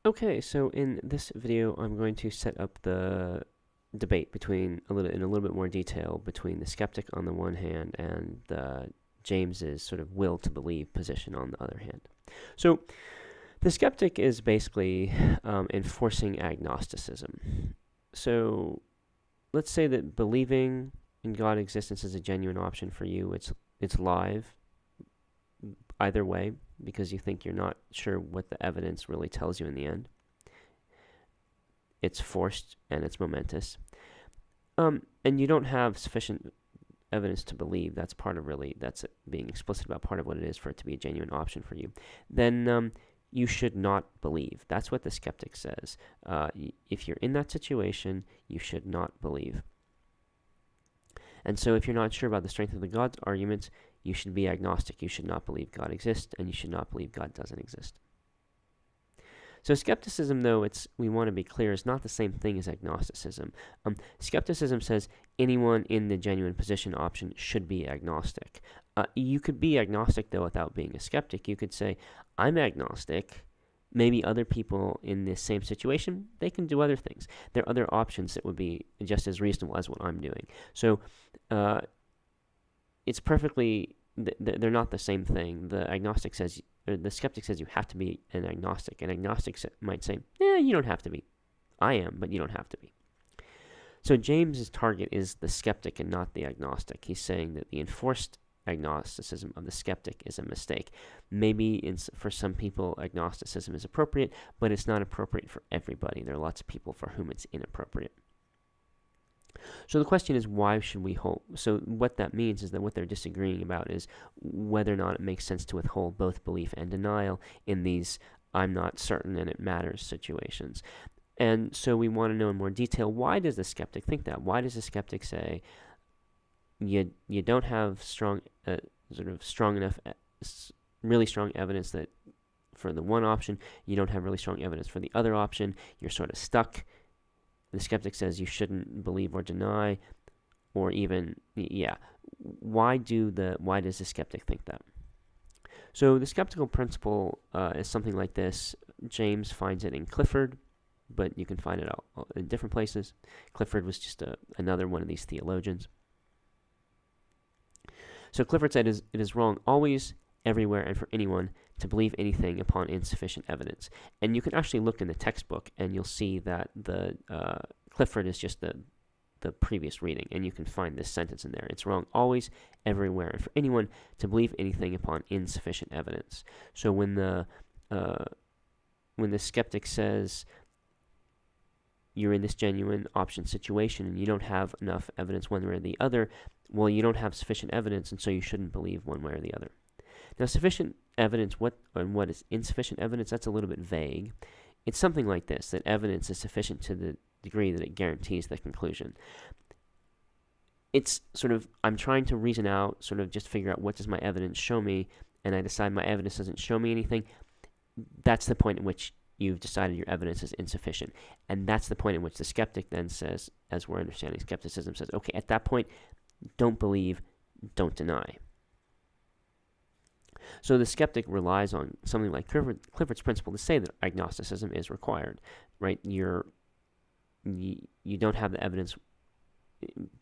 Okay, so in this video, I'm going to set up the debate between in a little bit more detail between the skeptic on the one hand and James's sort of will to believe position on the other hand. So the skeptic is basically enforcing agnosticism. So let's say that believing in God's existence is a genuine option for you. It's live either way because you think you're not sure what the evidence really tells you in the end. It's forced and it's momentous. And you don't have sufficient evidence to believe. That's being explicit about part of what it is for it to be a genuine option for you. Then you should not believe. That's what the skeptic says. If you're in that situation, you should not believe. And so if you're not sure about the strength of the God arguments, you should be agnostic. You should not believe God exists, and you should not believe God doesn't exist. So skepticism, though, we want to be clear, is not the same thing as agnosticism. Skepticism says anyone in the genuine position option should be agnostic. You could be agnostic, though, without being a skeptic. You could say, I'm agnostic. Maybe other people in this same situation, they can do other things. There are other options that would be just as reasonable as what I'm doing. So it's perfectly, they're not the same thing. The skeptic says you have to be an agnostic. An agnostic might say, you don't have to be. I am, but you don't have to be. So James's target is the skeptic and not the agnostic. He's saying that the enforced agnosticism of the skeptic is a mistake. Maybe for some people agnosticism is appropriate, but it's not appropriate for everybody. There are lots of people for whom it's inappropriate. So the question is, why should we hold? So what that means is that what they're disagreeing about is whether or not it makes sense to withhold both belief and denial in these I'm not certain and it matters situations. And so we want to know in more detail, why does the skeptic think that? Why does the skeptic say you don't have really strong evidence that for the one option, you don't have really strong evidence for the other option, you're sort of stuck. The skeptic says you shouldn't believe or deny, or even, why does the skeptic think that? So the skeptical principle is something like this. James finds it in Clifford, but you can find it in different places. Clifford was just another one of these theologians. So Clifford said it is wrong always, everywhere, and for anyone to believe anything upon insufficient evidence. And you can actually look in the textbook and you'll see that the Clifford is just the previous reading, and you can find this sentence in there. It's wrong always, everywhere, and for anyone to believe anything upon insufficient evidence. So when the skeptic says you're in this genuine option situation and you don't have enough evidence one way or the other, well, you don't have sufficient evidence, and so you shouldn't believe one way or the other. Now, sufficient evidence, what is insufficient evidence, that's a little bit vague. It's something like this, that evidence is sufficient to the degree that it guarantees the conclusion. It's sort of, I'm trying to reason out, sort of just figure out what does my evidence show me, and I decide my evidence doesn't show me anything. That's the point at which you've decided your evidence is insufficient. And that's the point at which the skeptic then says, as we're understanding skepticism, says, okay, at that point, don't believe, don't deny. So the skeptic relies on something like Clifford's principle to say that agnosticism is required, right? You don't have the evidence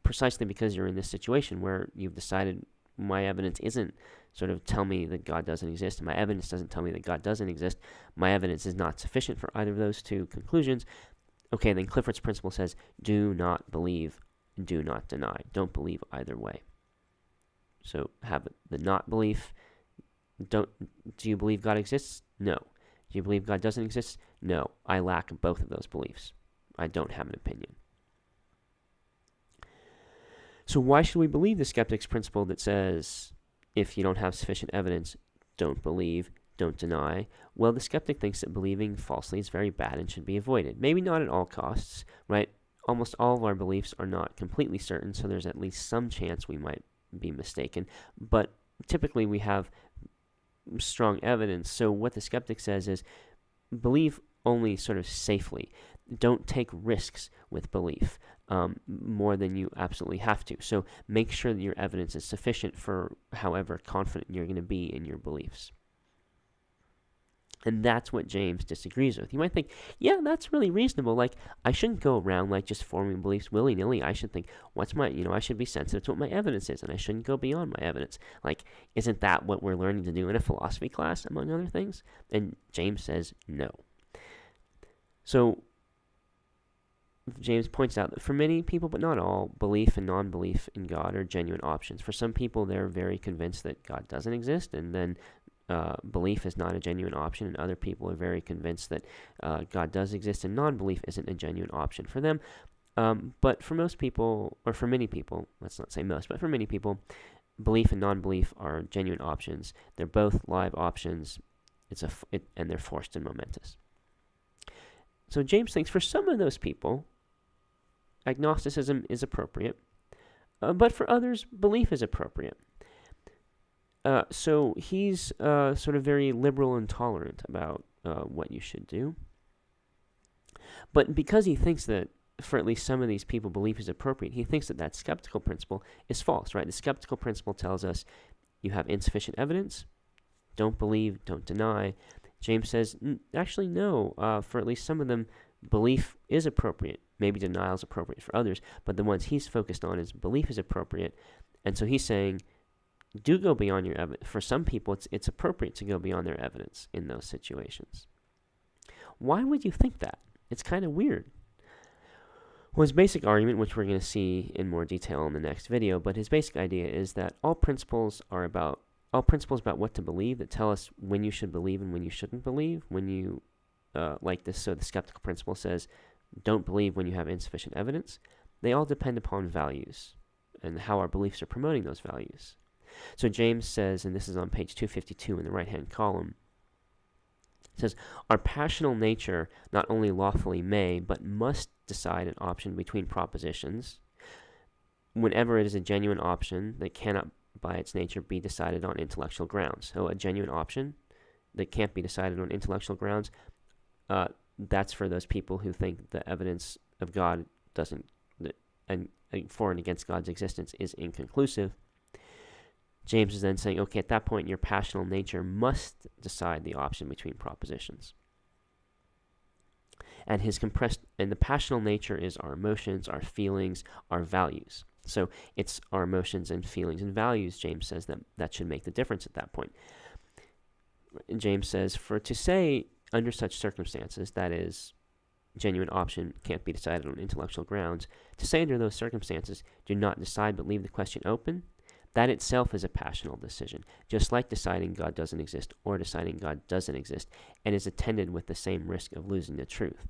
precisely because you're in this situation where you've decided my evidence isn't sort of tell me that God doesn't exist, and my evidence doesn't tell me that God doesn't exist. My evidence is not sufficient for either of those two conclusions. Okay, then Clifford's principle says, do not believe, do not deny. Don't believe either way. So have the not belief. Do you believe God exists? No. Do you believe God doesn't exist? No. I lack both of those beliefs. I don't have an opinion. So why should we believe the skeptic's principle that says, if you don't have sufficient evidence, don't believe, don't deny? Well, the skeptic thinks that believing falsely is very bad and should be avoided. Maybe not at all costs, right? Almost all of our beliefs are not completely certain, so there's at least some chance we might be mistaken. But typically we have strong evidence. So what the skeptic says is, believe only sort of safely. Don't take risks with belief more than you absolutely have to. So make sure that your evidence is sufficient for however confident you're going to be in your beliefs. And that's what James disagrees with. You might think, yeah, that's really reasonable. Like, I shouldn't go around like just forming beliefs willy-nilly. I should think, what's my, I should be sensitive to what my evidence is, and I shouldn't go beyond my evidence. Like, isn't that what we're learning to do in a philosophy class, among other things? And James says no. So James points out that for many people, but not all, belief and non-belief in God are genuine options. For some people, they're very convinced that God doesn't exist, and then belief is not a genuine option, and other people are very convinced that God does exist, and non-belief isn't a genuine option for them. But for most people, or for many people, let's not say most, but for many people, belief and non-belief are genuine options. They're both live options, and they're forced and momentous. So James thinks for some of those people, agnosticism is appropriate, but for others, belief is appropriate. So he's sort of very liberal and tolerant about what you should do. But because he thinks that for at least some of these people belief is appropriate, he thinks that that skeptical principle is false, right? The skeptical principle tells us you have insufficient evidence, don't believe, don't deny. James says, actually, no. For at least some of them, belief is appropriate. Maybe denial is appropriate for others, but the ones he's focused on is belief is appropriate. And so he's saying, do go beyond your evidence. For some people, it's appropriate to go beyond their evidence in those situations. Why would you think that? It's kind of weird. Well, his basic argument, which we're going to see in more detail in the next video, but his basic idea is that all principles about what to believe that tell us when you should believe and when you shouldn't believe, when you, like this, so the skeptical principle says, don't believe when you have insufficient evidence, they all depend upon values and how our beliefs are promoting those values. So James says, and this is on page 252 in the right-hand column, it says, our passional nature not only lawfully may, but must decide an option between propositions whenever it is a genuine option that cannot by its nature be decided on intellectual grounds. So a genuine option that can't be decided on intellectual grounds, that's for those people who think the evidence of God doesn't, and for and against God's existence is inconclusive. James is then saying, okay, at that point, your passional nature must decide the option between propositions. And the passional nature is our emotions, our feelings, our values. So it's our emotions and feelings and values, James says, that should make the difference at that point. James says, for to say under such circumstances, that is, genuine option can't be decided on intellectual grounds, to say under those circumstances, do not decide but leave the question open, that itself is a passional decision, just like deciding God doesn't exist or deciding God doesn't exist, and is attended with the same risk of losing the truth.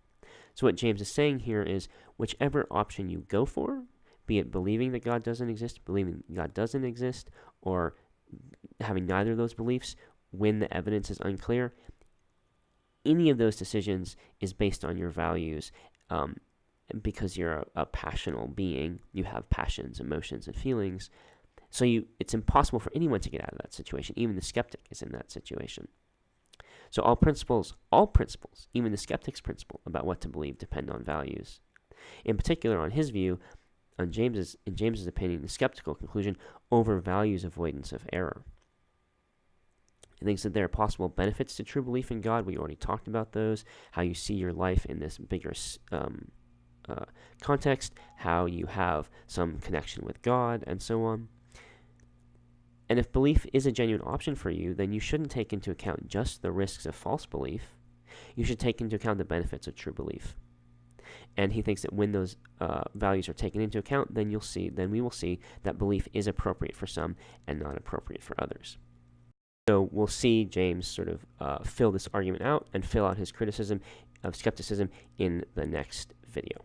So what James is saying here is, whichever option you go for, be it believing that God doesn't exist, believing God doesn't exist, or having neither of those beliefs when the evidence is unclear, any of those decisions is based on your values, because you're a passional being. You have passions, emotions, and feelings. So it's impossible for anyone to get out of that situation. Even the skeptic is in that situation. So all principles, even the skeptic's principle about what to believe, depend on values. In particular, on his view, in James's opinion, the skeptical conclusion overvalues avoidance of error. He thinks that there are possible benefits to true belief in God. We already talked about those, how you see your life in this bigger context, how you have some connection with God, and so on. And if belief is a genuine option for you, then you shouldn't take into account just the risks of false belief. You should take into account the benefits of true belief. And he thinks that when those values are taken into account, then we will see that belief is appropriate for some and not appropriate for others. So we'll see James sort of fill this argument out and fill out his criticism of skepticism in the next video.